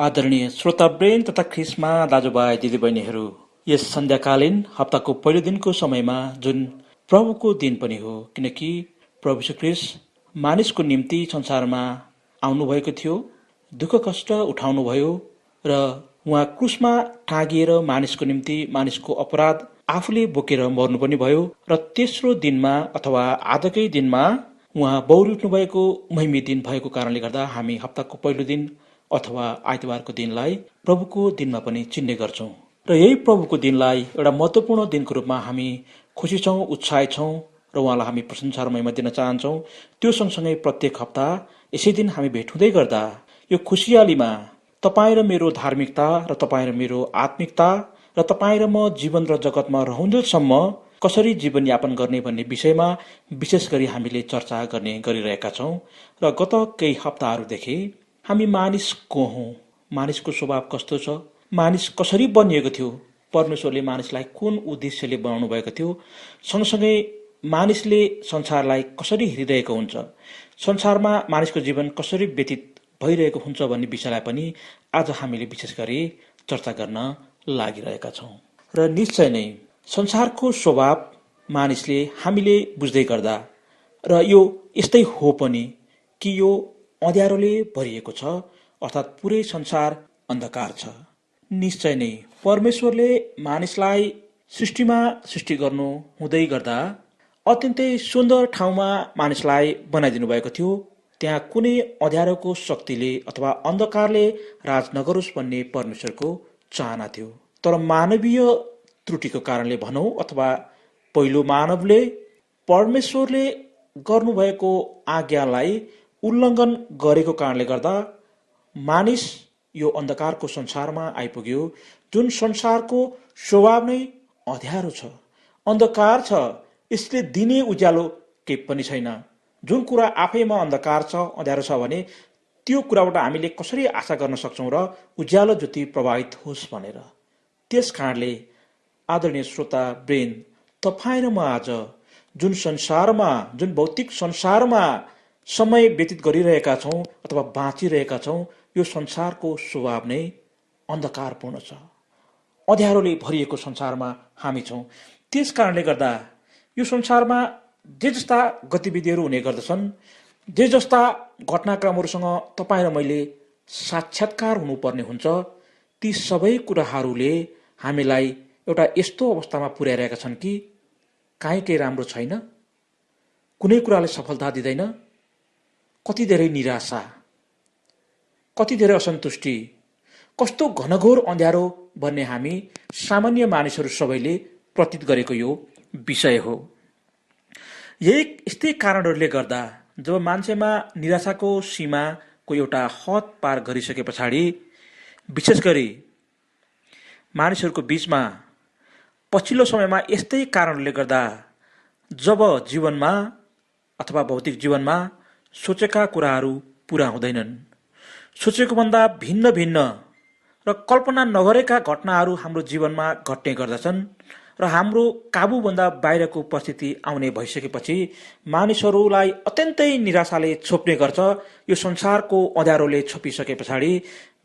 आदरणीय श्रोतावृन्द तथा ख्रिस्मा दाजुभाइ दिदीबहिनीहरू, यस सन्ध्याकालीन हप्ताको पहिलो दिनको समयमा जुन प्रभुको दिन पनि हो, किनकि प्रभु यीशु ख्रिस्ट मानिसको निम्ति संसारमा आउनुभएको थियो, दुःख कष्ट उठाउनुभयो र उहाँ क्रुसमा टाँगिएर मानिसको निम्ति मानिसको अपराध आफूले बोकेर मर्नु पनि भयो र तेस्रो दिनमा अथवा आजकै दिनमा उहाँ बौरी उठ्नु भएको महिमी दिन भएको कारणले गर्दा हामी हप्ताको पहिलो दिन अथवा आइतबारको दिनलाई प्रभुको दिनमा पनि चिन्ने गर्छौं र यही प्रभुको दिनलाई एउटा महत्त्वपूर्ण दिनको रूपमा हामी खुसी छौं, उत्साहित छौं र उहाँलाई हामी प्रशंसा र महिमा दिन चाहन्छौं। त्यो सँगसँगै प्रत्येक हप्ता यसै दिन हामी भेट हुँदै गर्दा यो खुसियालीमा तपाईँ र मेरो धार्मिकता र तपाईँ र मेरो आत्मिकता र तपाईँ र म जीवन र जगतमा रहन्जेलसम्म कसरी जीवनयापन गर्ने भन्ने विषयमा विशेष गरी हामीले चर्चा गर्ने गरिरहेका छौं र गत केही हप्ताहरूदेखि हामी मानिस को हौं, मानिसको स्वभाव कस्तो छ, मानिस कसरी बनिएको थियो, परमेश्वरले मानिसलाई कुन उद्देश्यले बनाउनु भएको थियो, सँगसँगै मानिसले संसारलाई कसरी हेरिरहेको हुन्छ, संसारमा मानिसको जीवन कसरी व्यतीत भइरहेको हुन्छ भन्ने विषयलाई पनि आज हामीले विशेष गरी चर्चा गर्न लागिरहेका छौं। र निश्चय नै संसारको स्वभाव मानिसले हामीले बुझ्दै गर्दा र यो यस्तै हो पनि कि यो अँध्यारोले भरिएको छ, अर्थात् पुरै संसार अन्धकार छ। निश्चय नै परमेश्वरले मानिसलाई सृष्टि गर्नु हुँदै गर्दा अत्यन्तै सुन्दर ठाउँमा मानिसलाई बनाइदिनु भएको थियो। त्यहाँ कुनै अँध्यारोको शक्तिले अथवा अन्धकारले राज नगरोस् भन्ने परमेश्वरको चाहना थियो। तर मानवीय त्रुटिको कारणले भनौँ अथवा पहिलो मानवले परमेश्वरले गर्नुभएको आज्ञालाई उल्लङ्घन गरेको कारणले गर्दा मानिस यो अन्धकारको संसारमा आइपुग्यो, जुन संसारको स्वभाव नै अँध्यारो छ, अन्धकार छ। यसले दिने उज्यालो केही पनि छैन। जुन कुरा आफैमा अन्धकार छ, अँध्यारो छ भने त्यो कुराबाट हामीले कसरी आशा गर्न सक्छौँ र उज्यालो ज्योति प्रभावित होस् भनेर। त्यस कारणले आदरणीय श्रोता वृन्द, तपाईँ र म आज जुन संसारमा, जुन भौतिक संसारमा समय व्यतीत गरिरहेका छौँ अथवा बाँचिरहेका छौँ, यो संसारको स्वभाव नै अन्धकारपूर्ण छ, अँध्यारोले भरिएको संसारमा हामी छौँ। त्यस कारणले गर्दा यो संसारमा जे जस्ता गतिविधिहरू हुने गर्दछन्, जे जस्ता घटनाक्रमहरूसँग तपाईँ र मैले साक्षात्कार हुनुपर्ने हुन्छ, ती सबै कुराहरूले हामीलाई एउटा यस्तो अवस्थामा पुर्याइरहेका छन् कि काहीँ केही राम्रो छैन, कुनै कुराले सफलता दिँदैन, कति धेरै निराशा, कति धेरै असन्तुष्टि, कस्तो घनघोर अँध्यारो भन्ने हामी सामान्य मानिसहरू सबैले प्रतीत गरेको यो विषय हो। यस्तै कारणहरूले गर्दा जब मान्छेमा निराशाको सीमाको एउटा हद पार गरिसके पछाडि विशेष गरी मानिसहरूको बीचमा पछिल्लो समयमा यस्तै कारणले गर्दा जब जीवनमा अथवा भौतिक जीवनमा सोचेका कुराहरू पूरा हुँदैनन्, सोचेको भन्दा भिन्न भिन्न र कल्पना नगरेका घटनाहरू हाम्रो जीवनमा घट्ने गर्दछन् र हाम्रो काबुभन्दा बाहिरको परिस्थिति आउने भइसकेपछि मानिसहरूलाई अत्यन्तै निराशाले छोप्ने गर्छ। यो संसारको अँध्यारोले छोपिसके पछाडि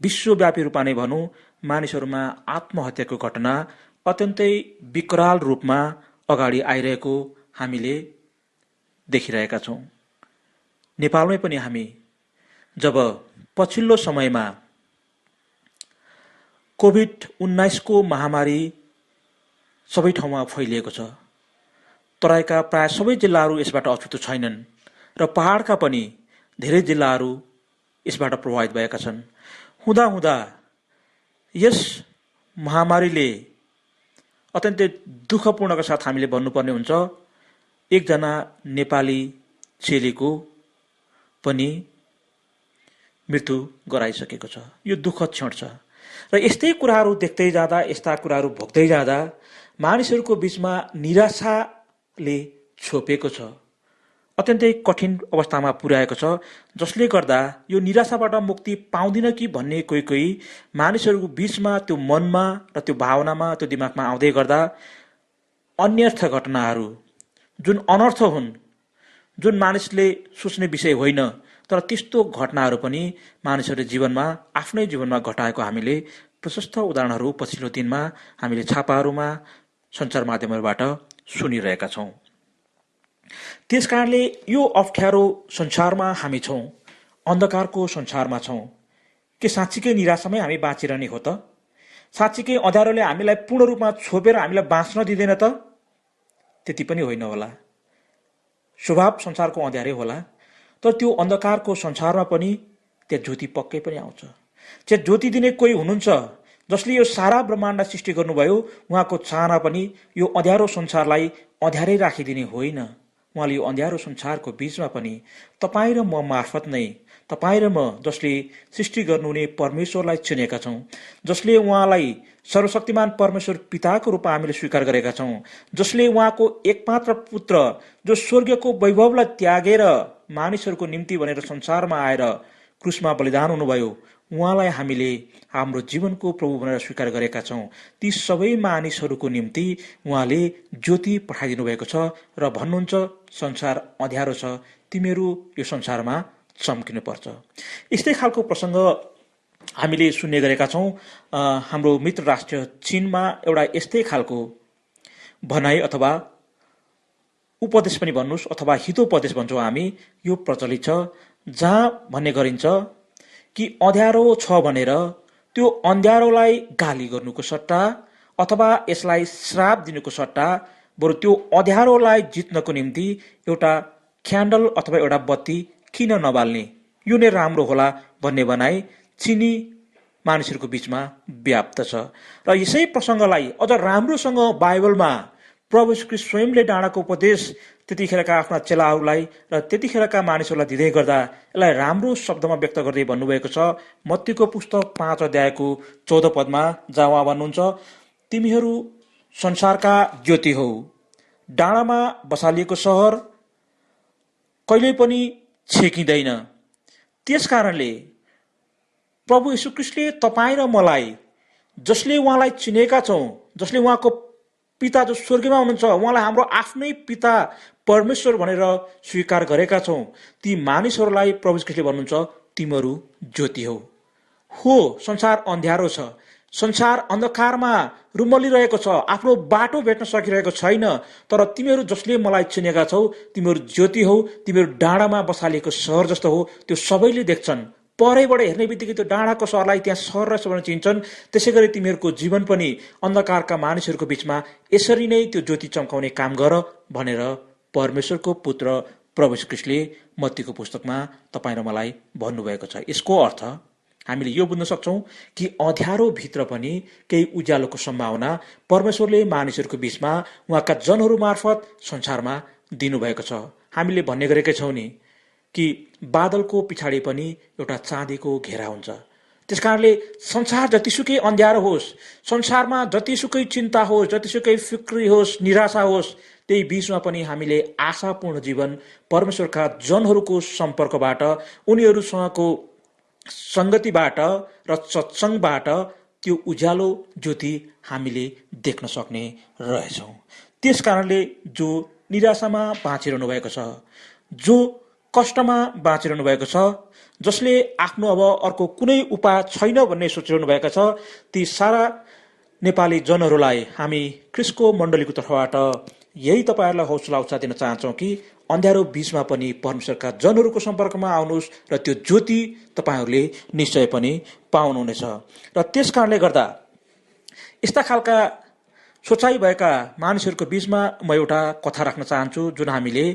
विश्वव्यापी रूपमा नै भनौँ, मानिसहरूमा आत्महत्याको घटना अत्यन्तै विकराल रूपमा अगाडि आइरहेको हामीले देखिरहेका छौँ। नेपालमै पनि हामी जब पछिल्लो समयमा कोभिड-19 को महामारी सबै ठाउँमा फैलिएको छ, तराईका प्राय सबै जिल्लाहरू यसबाट अछुतो छैनन् र पहाडका पनि धेरै जिल्लाहरू यसबाट प्रभावित भएका छन्। हुँदा यस महामारीले अत्यन्तै दुःखपूर्णका साथ हामीले भन्नुपर्ने हुन्छ, एकजना नेपाली चेलीको पनि मृत्यु गराइसकेको छ। यो दुःखद क्षण छ र यस्तै कुराहरू देख्दै जाँदा, यस्ता कुराहरू भोग्दै जाँदा मानिसहरूको बीचमा निराशाले छोपेको छ, अत्यन्तै कठिन अवस्थामा पुर्याएको छ, जसले गर्दा यो निराशाबाट मुक्ति पाउँदिन कि भन्ने कोही मानिसहरूको बीचमा त्यो मनमा र त्यो भावनामा, त्यो दिमागमा आउँदै गर्दा अन्यर्थ घटनाहरू जुन अनर्थ हुन्, जुन मानिसले सोच्ने विषय होइन, तर त्यस्तो घटनाहरू पनि मानिसहरूले जीवनमा आफ्नै जीवनमा घटाएको हामीले प्रशस्त उदाहरणहरू पछिल्लो दिनमा हामीले छापाहरूमा सञ्चार माध्यमहरूबाट सुनिरहेका छौँ। त्यसकारणले यो अप्ठ्यारो संसारमा हामी छौँ, अन्धकारको संसारमा छौँ। के साँच्चीकै निराशामै हामी बाँचिरहने हो त? साँच्चीकै अँध्यारोले हामीलाई पूर्ण रूपमा छोपेर हामीलाई बाँच्न दिँदैन त? त्यति पनि होइन होला। स्वभाव संसारको अँध्यारै होला, तर त्यो अन्धकारको संसारमा पनि त्यहाँ ज्योति पक्कै पनि आउँछ। त्यहाँ ज्योति दिने कोही हुनुहुन्छ जसले यो सारा ब्रह्माण्ड सृष्टि गर्नुभयो। उहाँको चाहना पनि यो अँध्यारो संसारलाई अँध्यारै राखिदिने होइन। उहाँले यो अँध्यारो संसारको बीचमा पनि तपाईँ र म मार्फत नै, तपाईँ र म जसले सृष्टि गर्नुहुने परमेश्वरलाई चिनेका छौँ, जसले उहाँलाई सर्वशक्तिमान परमेश्वर पिताको रूपमा हामीले स्वीकार गरेका छौँ, जसले उहाँको एकमात्र पुत्र जो स्वर्गको वैभवलाई त्यागेर मानिसहरूको निम्ति भनेर संसारमा आएर क्रुसमा बलिदान हुनुभयो, उहाँलाई हामीले हाम्रो जीवनको प्रभु भनेर स्वीकार गरेका छौँ। ती सबै मानिसहरूको निम्ति उहाँले ज्योति पठाइदिनु भएको छ र भन्नुहुन्छ संसार अँध्यारो छ, तिमीहरू यो संसारमा चम्किनु पर्छ। यस्तै खालको प्रसङ्ग हामीले सुन्ने गरेका छौँ। हाम्रो मित्र राष्ट्र चीनमा एउटा यस्तै खालको भनाइ अथवा उपदेश पनि भन्नुहोस् अथवा हितोपदेश भन्छौँ हामी, यो प्रचलित छ, जहाँ भन्ने गरिन्छ कि अँध्यारो छ भनेर त्यो अँध्यारोलाई गाली गर्नुको सट्टा अथवा यसलाई श्राप दिनुको सट्टा बरु त्यो अँध्यारोलाई जित्नको निम्ति एउटा क्यान्डल अथवा एउटा बत्ती किन नबाल्ने, यो नै राम्रो होला भन्ने भनाइ चिनी मानिसहरूको बीचमा व्याप्त छ। र यसै प्रसङ्गलाई अझ राम्रोसँग बाइबलमा प्रभु यीशु ख्रीष्ट स्वयंले डाँडाको उपदेश त्यतिखेरका आफ्ना चेलाहरूलाई र त्यतिखेरका मानिसहरूलाई दिँदै गर्दा यसलाई राम्रो शब्दमा व्यक्त गर्दै भन्नुभएको छ। मत्तीको पुस्तक 5 अध्यायको 14 पदमा जहाँ उहाँ भन्नुहुन्छ, तिमीहरू संसारका ज्योति हौ, डाँडामा बसालिएको सहर कहिल्यै पनि छेकिँदैन। त्यस कारणले प्रभु यीशु ख्रीष्टले तपाईँ र मलाई, जसले उहाँलाई चिनेका छौँ, जसले उहाँको पिता जो स्वर्गमा हुनुहुन्छ उहाँलाई हाम्रो आफ्नै पिता परमेश्वर भनेर स्वीकार गरेका छौँ, ती मानिसहरूलाई प्रभु यीशु ख्रीष्टले भन्नुहुन्छ तिमीहरू ज्योति हौ। हो, संसार अँध्यारो छ, संसार अन्धकारमा रुमलिरहेको छ, आफ्नो बाटो भेट्न सकिरहेको छैन, तर तिमीहरू जसले मलाई चिनेका छौ तिमीहरू ज्योति हौ, तिमीहरू डाँडामा बसालिएको सहर जस्तो हो। त्यो सबैले देख्छन्, परैबाट हेर्ने बित्तिकै त्यो डाँडाको सहरलाई त्यहाँ सहर रहेछ भनेर चिन्छन्। त्यसै गरी तिमीहरूको जीवन पनि अन्धकारका मानिसहरूको बीचमा यसरी नै त्यो ज्योति चम्काउने काम गर भनेर परमेश्वरको पुत्र प्रभु यीशु ख्रीष्टले मत्तीको पुस्तकमा तपाईँ र मलाई भन्नुभएको छ। यसको अर्थ हामीले यो बुझ्न सक्छौँ कि अँध्यारो भित्र पनि केही उज्यालोको सम्भावना परमेश्वरले मानिसहरूको बीचमा उहाँका जनहरू मार्फत संसारमा दिनुभएको छ। हामीले भन्ने गरेकै छौँ नि कि बादलको पछाडि पनि एउटा चाँदीको घेरा हुन्छ। त्यसकारणले संसार जतिसुकै अँध्यारो होस्, संसारमा जतिसुकै चिन्ता होस्, जतिसुकै फिक्री होस्, निराशा होस्, त्यही बीचमा पनि हामीले आशापूर्ण जीवन परमेश्वरका जनहरूको सम्पर्कबाट, उनीहरूसँगको सङ्गतिबाट र सत्सङ्गबाट त्यो उज्यालो ज्योति हामीले देख्न सक्ने रहेछौँ। त्यस कारणले जो निराशामा बाँचिरहनु भएको छ, जो कष्टमा बाँचिरहनु भएको छ, जसले आफ्नो अब अर्को कुनै उपाय छैन भन्ने सोचिरहनु भएको छ, ती सारा नेपाली जनहरूलाई हामी ख्रीष्टको मण्डलीको तर्फबाट यही तपाईँहरूलाई हौसला उत्साह दिन चाहन्छौँ कि अँध्यारो बीचमा पनि परमेश्वरका जनहरूको सम्पर्कमा आउनुहोस् र त्यो ज्योति तपाईँहरूले निश्चय पनि पाउनुहुनेछ। र त्यस कारणले गर्दा यस्ता खालका सोचाइ भएका मानिसहरूको बीचमा म एउटा कथा राख्न चाहन्छु, जुन हामीले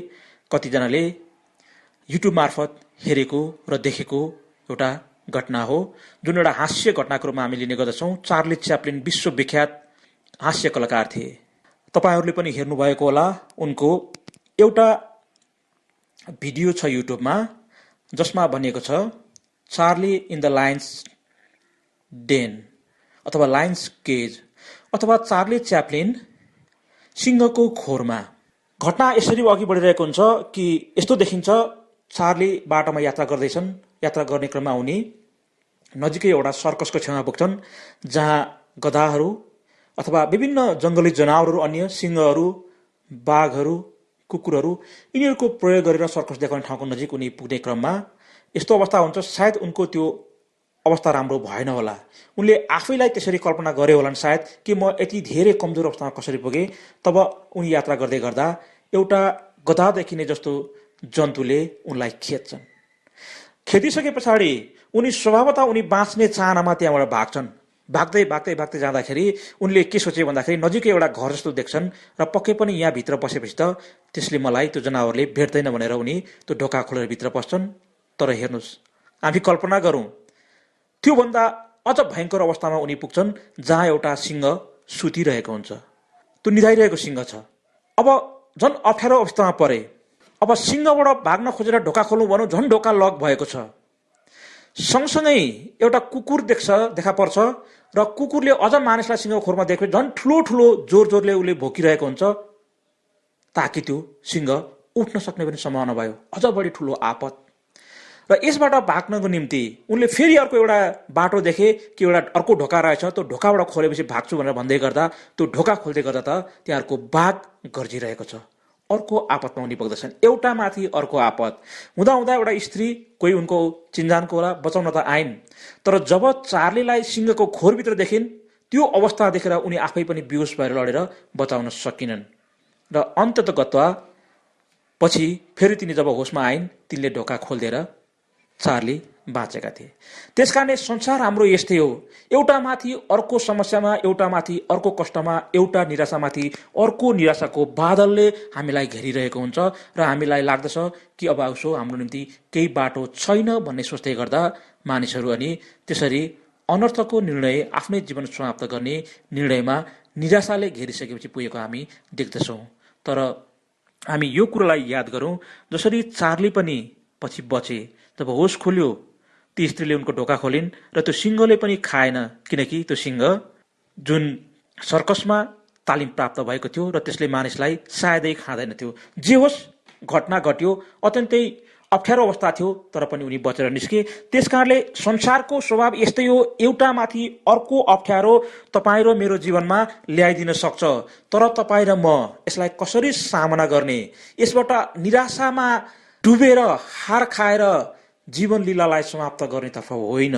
कतिजनाले युट्युब मार्फत हेरेको र देखेको एउटा घटना हो, जुन एउटा हास्य घटनाको रूपमा हामी लिने गर्दछौँ। चार्ली च्याप्लिन विश्वविख्यात हास्य कलाकार थिए। तपाईँहरूले पनि हेर्नुभएको होला। उनको एउटा भिडियो छ युट्युबमा जसमा भनिएको छ Charlie in the lion's den अथवा लायन्स केज अथवा चार्ली च्याप्लिन सिंहको खोरमा। घटना यसरी अघि बढिरहेको हुन्छ कि यस्तो देखिन्छ, चार्ली बाटोमा यात्रा गर्दैछन्। यात्रा गर्ने क्रममा उनी नजिकै एउटा सर्कसको छेउमा पुग्छन्, जहाँ गधाहरू अथवा विभिन्न जङ्गली जनावरहरू, अन्य सिंहहरू, बाघहरू, कुकुरहरू, यिनीहरूको प्रयोग गरेर सर्कस देखाउने ठाउँको नजिक उनी पुग्ने क्रममा यस्तो अवस्था हुन्छ, सायद उनको त्यो अवस्था राम्रो भएन होला, उनले आफैलाई त्यसरी कल्पना गरे होलान् सायद कि म यति धेरै कमजोर अवस्थामा कसरी पुगेँ। तब उनी यात्रा गर्दै गर्दा एउटा गधा देखिने जस्तो जन्तुले उनलाई खेद्छन्। खेदिसके पछाडि उनी स्वभावतः उनी बाँच्ने चाहनामा त्यहाँबाट भाग्छन्। भाग्दै भाग्दै भाग्दै जाँदाखेरि उनले के सोचे भन्दाखेरि नजिकै एउटा घर जस्तो देख्छन् र पक्कै पनि यहाँभित्र पसेपछि त त्यसले मलाई, त्यो जनावरले भेट्दैन भनेर उनी त्यो ढोका खोलेर भित्र पस्छन्। तर हेर्नुहोस्, हामी कल्पना गरौँ, त्योभन्दा अझ भयङ्कर अवस्थामा उनी पुग्छन् जहाँ एउटा सिंह सुतिरहेको हुन्छ, त्यो निधाइरहेको सिंह छ। अब झन् अप्ठ्यारो अवस्थामा परे। अब सिंहबाट भाग्न खोजेर ढोका खोल्नु भनौँ, झन् ढोका लक भएको छ। सँगसँगै एउटा कुकुर देखा पर्छ र कुकुरले अझ मानिसलाई सिंहको खोरमा देखे झन् ठुलो ठुलो जोर जोरले उसले भोकिरहेको हुन्छ, ताकि त्यो सिंह उठ्न सक्ने पनि सम्भावना भयो। अझ बढी ठुलो आपत। र यसबाट भाग्नको निम्ति उनले फेरि अर्को एउटा बाटो देखे कि एउटा अर्को ढोका रहेछ, त्यो ढोकाबाट खोलेपछि भाग्छु भनेर भन्दै गर्दा त्यो ढोका खोल्दै गर्दा त त्यहाँको बाघ गर्जिरहेको छ। अर्को आपतमा उनी पुग्दछन्, एउटा माथि अर्को आपत हुँदा हुँदा एउटा स्त्री, कोही उनको चिन्जानको होला, बचाउन त आइन्। तर जब चार्लीलाई सिंहको खोरभित्र देखिन्, त्यो अवस्था देखेर उनी आफै पनि बेहोस भएर लडेर बचाउन सकिनन्। र अन्ततगत्वा पछि फेरि तिनी जब होसमा आइन्, तिनले ढोका खोलिदिएर चार्ली बाँचेका थिए। त्यसकारणले संसार हाम्रो यस्तै हो, एउटा माथि अर्को समस्यामा, एउटा माथि अर्को कष्टमा, एउटा निराशामाथि अर्को निराशाको बादलले हामीलाई घेरिरहेको हुन्छ र हामीलाई लाग्दछ कि अब उसो हाम्रो निम्ति केही बाटो छैन भन्ने सोच्दै गर्दा मानिसहरू अनि त्यसरी अनर्थको निर्णय, आफ्नै जीवन समाप्त गर्ने निर्णयमा निराशाले घेरिसकेपछि पुगेको हामी देख्दछौँ। तर हामी यो कुरालाई याद गरौँ, जसरी चार्ली पनि पछि बचे, जब होस खोल्यो ती स्त्रीले उनको ढोका खोलिन् र त्यो सिंहले पनि खाएन, किनकि त्यो सिंह जुन सर्कसमा तालिम प्राप्त भएको थियो र त्यसले मानिसलाई सायदै खाँदैन थियो। जे होस्, घटना घट्यो, अत्यन्तै अप्ठ्यारो अवस्था थियो, तर पनि उनी बचेर निस्के। त्यसकारणले संसारको स्वभाव यस्तै हो, एउटा माथि अर्को अप्ठ्यारो तपाईँ र मेरो जीवनमा ल्याइदिन सक्छ। तर तपाईँ र म यसलाई कसरी सामना गर्ने, यसबाट निराशामा डुबेर हार खाएर जीवन लीलालाई समाप्त गर्नेतर्फ होइन,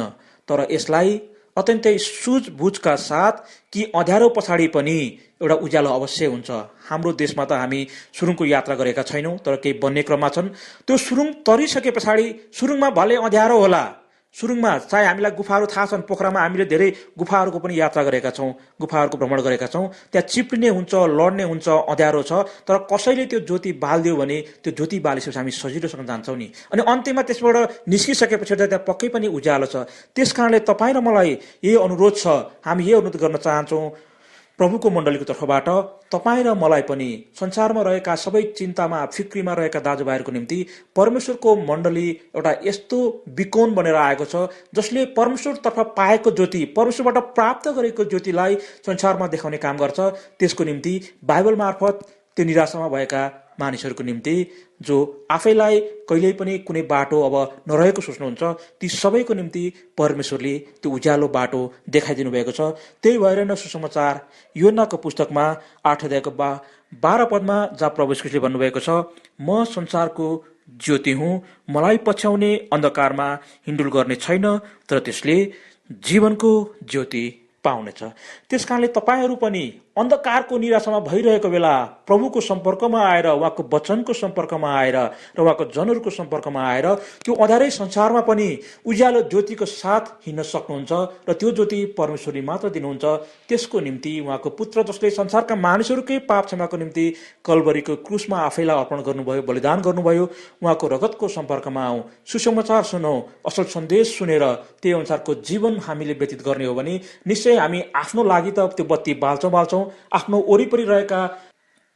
तर यसलाई अत्यन्तै सुझबुझका साथ कि अँध्यारो पछाडि पनि एउटा उज्यालो अवश्य हुन्छ। हाम्रो देशमा त हामी सुरुङको यात्रा गरेका छैनौँ, तर केही बन्ने क्रममा छन्। त्यो सुरुङ तरिसके पछाडि सुरुङमा भले अँध्यारो होला, सुरुङमा चाहे हामीलाई गुफाहरू थाहा छन्, पोखरामा हामीले धेरै गुफाहरूको पनि यात्रा गरेका छौँ, गुफाहरूको भ्रमण गरेका छौँ। त्यहाँ चिप्लिने हुन्छ, लड्ने हुन्छ, अँध्यारो छ, तर कसैले त्यो ज्योति बालिदियो भने त्यो ज्योति बालिसकेपछि हामी सजिलोसँग जान्छौँ नि। अनि अन्त्यमा त्यसबाट निस्किसकेपछि त त्यहाँ पक्कै पनि उज्यालो छ। त्यसकारणले तपाईँ र मलाई यही अनुरोध छ, हामी यही अनुरोध गर्न चाहन्छौँ प्रभुको मण्डलीको तर्फबाट, तपाईँ र मलाई पनि संसारमा रहेका सबै चिन्तामा फिक्रीमा रहेका दाजुभाइहरूको निम्ति परमेश्वरको मण्डली एउटा यस्तो बिकोन बनेर आएको छ जसले परमेश्वरतर्फ पाएको ज्योति, परमेश्वरबाट प्राप्त गरेको ज्योतिलाई संसारमा देखाउने काम गर्छ। त्यसको निम्ति बाइबल मार्फत त्यो निराशामा भएका मानिसहरूको निम्ति, जो आफैलाई कहिल्यै पनि कुनै बाटो अब नरहेको सोच्नुहुन्छ, ती सबैको निम्ति परमेश्वरले त्यो उज्यालो बाटो देखाइदिनु भएको छ। त्यही भएर न सुसमाचार योनाको पुस्तकमा 8 अध्यायको 12 पदमा जहाँ प्रभु यीशुले भन्नुभएको छ, म संसारको ज्योति हुँ, मलाई पछ्याउने अन्धकारमा हिन्डुल गर्ने छैन, तर त्यसले जीवनको ज्योति पाउनेछ। त्यसकारणले तपाईँहरू पनि अन्धकारको निराशामा भइरहेको बेला प्रभुको सम्पर्कमा आएर, उहाँको वचनको सम्पर्कमा आएर र उहाँको जनहरूको सम्पर्कमा आएर त्यो अँध्यारै संसारमा पनि उज्यालो ज्योतिको साथ हिँड्न सक्नुहुन्छ। र त्यो ज्योति परमेश्वरले मात्र दिनुहुन्छ। त्यसको निम्ति उहाँको पुत्र, जसले संसारका मानिसहरूकै पाप क्षमाको निम्ति कल्वरीको क्रुसमा आफैलाई अर्पण गर्नुभयो, बलिदान गर्नुभयो, उहाँको रगतको सम्पर्कमा आउँ, सुसमाचार सुनौँ, असल सन्देश सुनेर त्यही अनुसारको जीवन हामीले व्यतीत गर्ने हो भने निश्चय हामी आफ्नो लागि त त्यो बत्ती बाल्छौँ, आफ्नो वरिपरि रहेका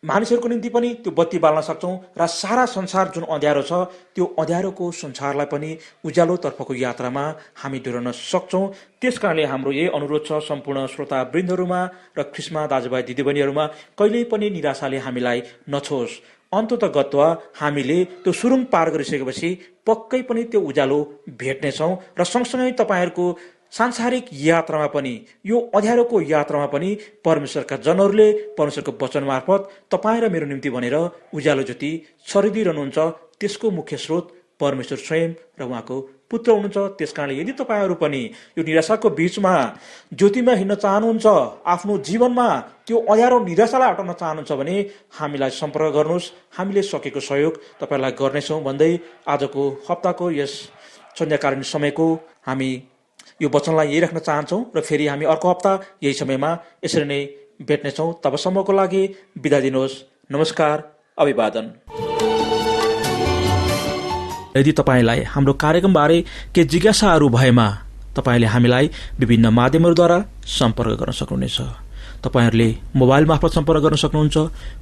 मानिसहरूको निम्ति पनि त्यो बत्ती बाल्न सक्छौँ र सारा संसार जुन अँध्यारो छ त्यो अँध्यारोको संसारलाई पनि उज्यालोतर्फको यात्रामा हामी डोर्न सक्छौँ। त्यसकारणले हाम्रो यही अनुरोध छ सम्पूर्ण श्रोता वृन्दहरूमा र ख्रिस्मा दाजुभाइ दिदीबहिनीहरूमा, कहिल्यै पनि निराशाले हामीलाई नछोस्। अन्ततगत्वा हामीले त्यो सुरुङ पार गरिसकेपछि पक्कै पनि त्यो उज्यालो भेट्नेछौँ र सँगसँगै तपाईँहरूको सांसारिक यात्रामा पनि, यो अँध्यारोको यात्रामा पनि परमेश्वरका जनहरूले परमेश्वरको वचन मार्फत तपाईँ र मेरो निम्ति भनेर उज्यालो ज्योति छरिदिइरहनुहुन्छ। त्यसको मुख्य स्रोत परमेश्वर स्वयं र उहाँको पुत्र हुनुहुन्छ। त्यसकारणले यदि तपाईँहरू पनि यो निराशाको बीचमा ज्योतिमा हिँड्न चाहनुहुन्छ, आफ्नो जीवनमा त्यो अँध्यारो निराशालाई हटाउन चाहनुहुन्छ भने हामीलाई सम्पर्क गर्नुहोस्। हामीले सकेको सहयोग तपाईँलाई गर्नेछौँ भन्दै आजको हप्ताको यस सन्ध्याकालीन समयको हामी यो वचनलाई यही राख्न चाहन्छौँ र फेरि हामी अर्को हप्ता यही समयमा यसरी नै भेट्नेछौँ। तबसम्मको लागि बिदा दिनुहोस्। नमस्कार, अभिवादन। यदि तपाईँलाई हाम्रो कार्यक्रमबारे के जिज्ञासाहरू भएमा तपाईँले हामीलाई विभिन्न माध्यमहरूद्वारा सम्पर्क गर्न सक्नुहुनेछ। तपाईँहरूले मोबाइल मार्फत सम्पर्क गर्न सक्नुहुन्छ,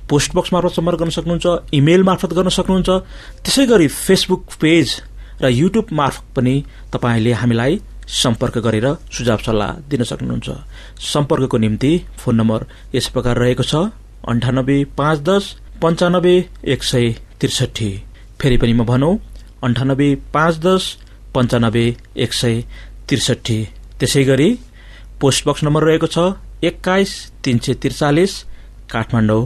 पोस्टबक्स मार्फत सम्पर्क गर्न सक्नुहुन्छ, इमेल मार्फत गर्न सक्नुहुन्छ। त्यसै गरी फेसबुक पेज र युट्युब मार्फत पनि तपाईँले हामीलाई सम्पर्क गरेर सुझाव सल्लाह दिन सक्नुहुन्छ। सम्पर्कको निम्ति फोन नम्बर यस प्रकार रहेको छ 98 510 95 163। फेरि पनि म भनौँ 98 510 95 163। त्यसै गरी पोस्टबक्स नम्बर रहेको छ 21 343 काठमाडौँ,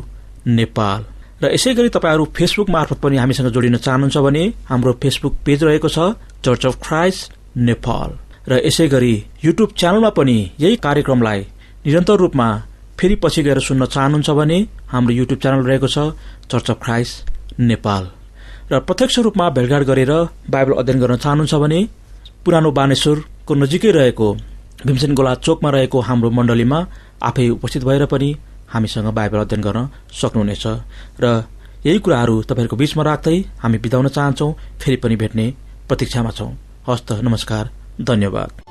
नेपाल। र यसै गरी तपाईँहरू फेसबुक मार्फत पनि हामीसँग जोडिन चाहनुहुन्छ भने हाम्रो फेसबुक पेज रहेको छ चर्च अफ क्राइस्ट नेपाल। र यसै गरी युट्युब च्यानलमा पनि यही कार्यक्रमलाई निरन्तर रूपमा फेरि पछि गएर सुन्न चाहनुहुन्छ भने हाम्रो युट्युब च्यानल रहेको छ चर्च अफ क्राइस्ट नेपाल। र प्रत्यक्ष रूपमा भेटघाट गरेर बाइबल अध्ययन गर्न चाहनुहुन्छ भने पुरानो बानेश्वरको नजिकै रहेको भीमसेन गोला चोकमा रहेको हाम्रो मण्डलीमा आफै उपस्थित भएर पनि हामीसँग बाइबल अध्ययन गर्न सक्नुहुनेछ। र यही कुराहरू तपाईँहरूको बीचमा राख्दै हामी बिताउन चाहन्छौँ। फेरि पनि भेट्ने प्रतीक्षामा छौँ। हस्त, नमस्कार, धन्यवाद।